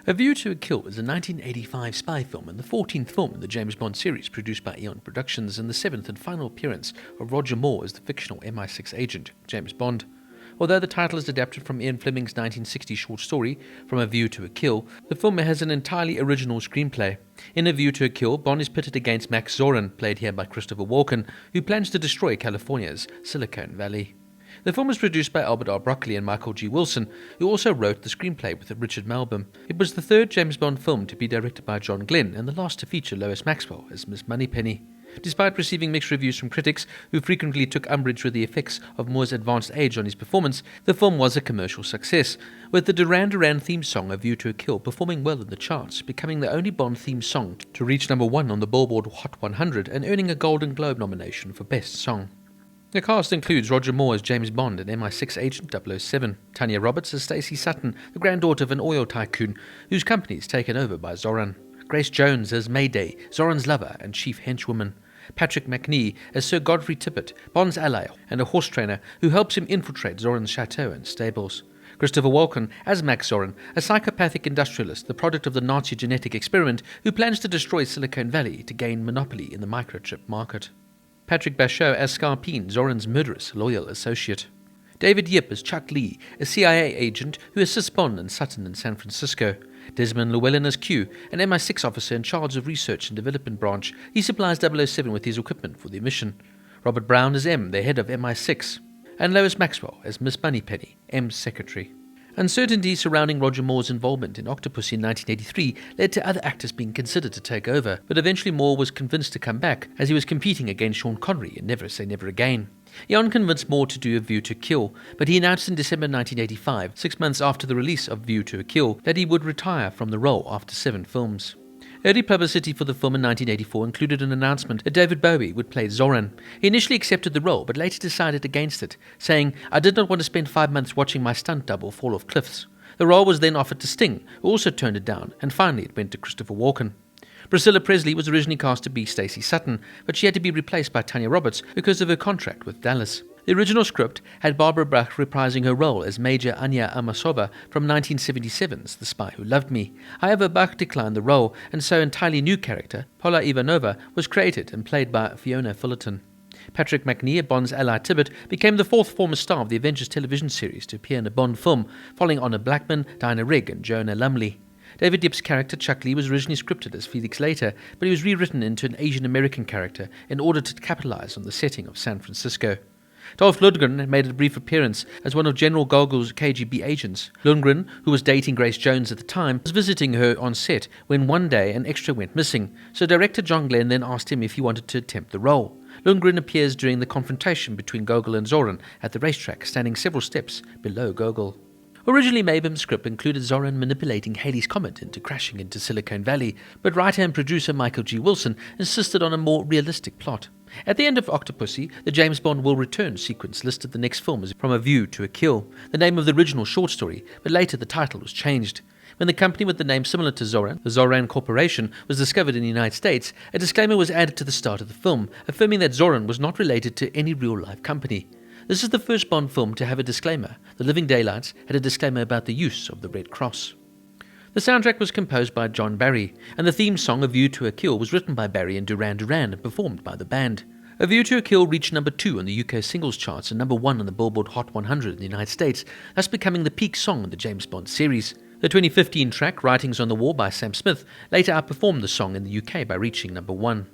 A View to a Kill is a 1985 spy film and the 14th film in the James Bond series produced by Eon Productions and the 7th and final appearance of Roger Moore as the fictional MI6 agent, James Bond. Although the title is adapted from Ian Fleming's 1960 short story, From a View to a Kill, the film has an entirely original screenplay. In A View to a Kill, Bond is pitted against Max Zorin, played here by Christopher Walken, who plans to destroy California's Silicon Valley. The film was produced by Albert R. Broccoli and Michael G. Wilson, who also wrote the screenplay with Richard Malbim. It was the third James Bond film to be directed by John Glenn and the last to feature Lois Maxwell as Miss Moneypenny. Despite receiving mixed reviews from critics, who frequently took umbrage with the effects of Moore's advanced age on his performance, the film was a commercial success, with the Duran Duran theme song A View to a Kill performing well in the charts, becoming the only Bond theme song to reach number 1 on the Billboard Hot 100 and earning a Golden Globe nomination for Best Song. The cast includes Roger Moore as James Bond and MI6 agent 007, Tanya Roberts as Stacey Sutton, the granddaughter of an oil tycoon whose company is taken over by Zorin, Grace Jones as Mayday, Zorin's lover and chief henchwoman, Patrick Macnee as Sir Godfrey Tippett, Bond's ally and a horse trainer who helps him infiltrate Zorin's chateau and stables, Christopher Walken as Max Zorin, a psychopathic industrialist, the product of the Nazi genetic experiment who plans to destroy Silicon Valley to gain monopoly in the microchip market, Patrick Bachot as Scarpine, Zorin's murderous loyal associate, David Yip as Chuck Lee, a CIA agent who assists Bond and Sutton in San Francisco, Desmond Llewellyn as Q, an MI6 officer in charge of research and development branch. He supplies 007 with his equipment for the mission, Robert Brown as M, the head of MI6, and Lois Maxwell as Miss Moneypenny, M's secretary. Uncertainty surrounding Roger Moore's involvement in Octopussy in 1983 led to other actors being considered to take over, but eventually Moore was convinced to come back as he was competing against Sean Connery in Never Say Never Again. Eon convinced Moore to do A View to Kill, but he announced in December 1985, 6 months after the release of View to a Kill, that he would retire from the role after 7 films. Early publicity for the film in 1984 included an announcement that David Bowie would play Zorin. He initially accepted the role, but later decided against it, saying, "I did not want to spend 5 months watching my stunt double fall off cliffs." The role was then offered to Sting, who also turned it down, and finally it went to Christopher Walken. Priscilla Presley was originally cast to be Stacey Sutton, but she had to be replaced by Tanya Roberts because of her contract with Dallas. The original script had Barbara Bach reprising her role as Major Anya Amasova from 1977's The Spy Who Loved Me. However, Bach declined the role, and so an entirely new character, Paula Ivanova, was created and played by Fiona Fullerton. Patrick Macnee, Bond's ally Tibbet, became the 4th former star of the Avengers television series to appear in a Bond film, following Honor Blackman, Diana Rigg and Jonah Lumley. David Yip's character Chuck Lee was originally scripted as Felix Leiter, but he was rewritten into an Asian American character in order to capitalize on the setting of San Francisco. Dolph Lundgren made a brief appearance as one of General Gogol's KGB agents. Lundgren, who was dating Grace Jones at the time, was visiting her on set when one day an extra went missing, so director John Glenn then asked him if he wanted to attempt the role. Lundgren appears during the confrontation between Gogol and Zorin at the racetrack, standing several steps below Gogol. Originally, Mabim's script included Zorin manipulating Halley's Comet into crashing into Silicon Valley, but writer and producer Michael G. Wilson insisted on a more realistic plot. At the end of Octopussy, the James Bond will return sequence listed the next film as From a View to a Kill, the name of the original short story, but later the title was changed. When the company with the name similar to Zorin, the Zoran Corporation, was discovered in the United States, a disclaimer was added to the start of the film, affirming that Zorin was not related to any real-life company. This is the first Bond film to have a disclaimer. The Living Daylights had a disclaimer about the use of the Red Cross. The soundtrack was composed by John Barry, and the theme song A View to a Kill was written by Barry and Duran Duran and performed by the band. A View to a Kill reached number 2 on the UK singles charts and number 1 on the Billboard Hot 100 in the United States, thus becoming the peak song in the James Bond series. The 2015 track Writings on the Wall by Sam Smith later outperformed the song in the UK by reaching number 1.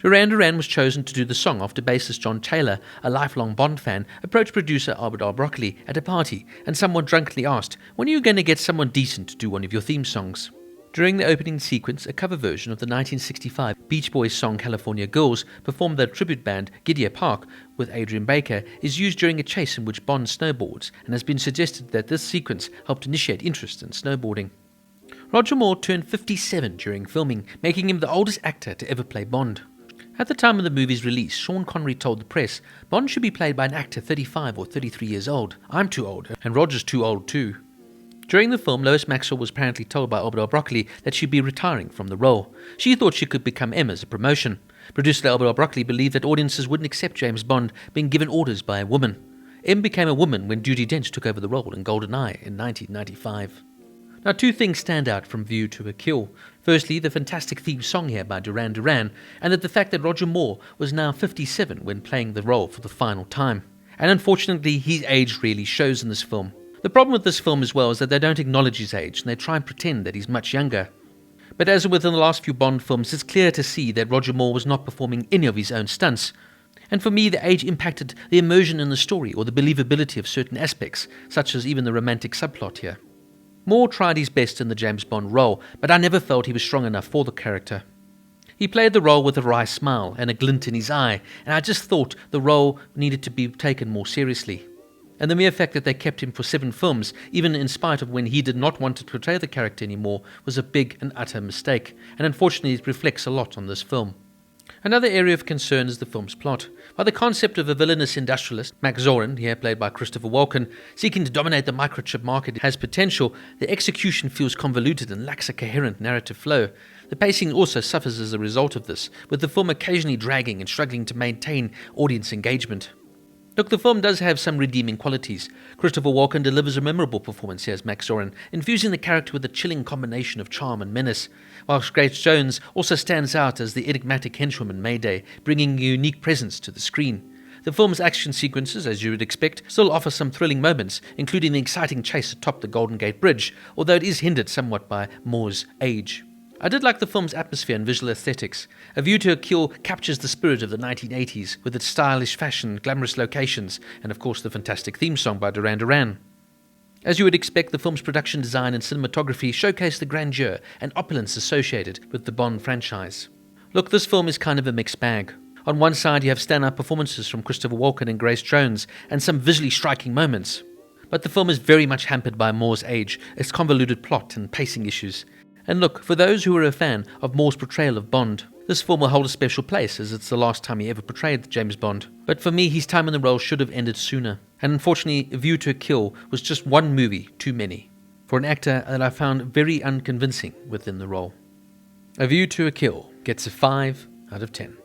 Duran Duran was chosen to do the song after bassist John Taylor, a lifelong Bond fan, approached producer Albert R. Broccoli at a party and somewhat drunkenly asked, "When are you going to get someone decent to do one of your theme songs?" During the opening sequence, a cover version of the 1965 Beach Boys song California Girls, performed by the tribute band Gidea Park with Adrian Baker, is used during a chase in which Bond snowboards, and has been suggested that this sequence helped initiate interest in snowboarding. Roger Moore turned 57 during filming, making him the oldest actor to ever play Bond. At the time of the movie's release, Sean Connery told the press, "Bond should be played by an actor 35 or 33 years old. I'm too old, and Roger's too old too." During the film, Lois Maxwell was apparently told by Albert R. Broccoli that she'd be retiring from the role. She thought she could become M as a promotion. Producer Albert R. Broccoli believed that audiences wouldn't accept James Bond being given orders by a woman. M became a woman when Judi Dench took over the role in GoldenEye in 1995. Now, two things stand out from View to a Kill. Firstly, the fantastic theme song here by Duran Duran, and the fact that Roger Moore was now 57 when playing the role for the final time. And unfortunately, his age really shows in this film. The problem with this film as well is that they don't acknowledge his age, and they try and pretend that he's much younger. But as within the last few Bond films, it's clear to see that Roger Moore was not performing any of his own stunts. And for me, the age impacted the immersion in the story or the believability of certain aspects, such as even the romantic subplot here. Moore tried his best in the James Bond role, but I never felt he was strong enough for the character. He played the role with a wry smile and a glint in his eye, and I just thought the role needed to be taken more seriously. And the mere fact that they kept him for 7 films, even in spite of when he did not want to portray the character anymore, was a big and utter mistake, and unfortunately it reflects a lot on this film. Another area of concern is the film's plot. While the concept of a villainous industrialist, Max Zorin, here played by Christopher Walken, seeking to dominate the microchip market has potential, the execution feels convoluted and lacks a coherent narrative flow. The pacing also suffers as a result of this, with the film occasionally dragging and struggling to maintain audience engagement. Look, the film does have some redeeming qualities. Christopher Walken delivers a memorable performance here as Max Zorin, infusing the character with a chilling combination of charm and menace, whilst Grace Jones also stands out as the enigmatic henchwoman Mayday, bringing a unique presence to the screen. The film's action sequences, as you would expect, still offer some thrilling moments, including the exciting chase atop the Golden Gate Bridge, although it is hindered somewhat by Moore's age. I did like the film's atmosphere and visual aesthetics. A View to a Kill captures the spirit of the 1980s, with its stylish fashion, glamorous locations, and of course the fantastic theme song by Duran Duran. As you would expect, the film's production design and cinematography showcase the grandeur and opulence associated with the Bond franchise. Look, this film is kind of a mixed bag. On one side you have standout performances from Christopher Walken and Grace Jones, and some visually striking moments. But the film is very much hampered by Moore's age, its convoluted plot and pacing issues. And look, for those who are a fan of Moore's portrayal of Bond, this film will hold a special place as it's the last time he ever portrayed James Bond. But for me, his time in the role should have ended sooner. And unfortunately, A View to a Kill was just one movie too many, for an actor that I found very unconvincing within the role. A View to a Kill gets a 5 out of 10.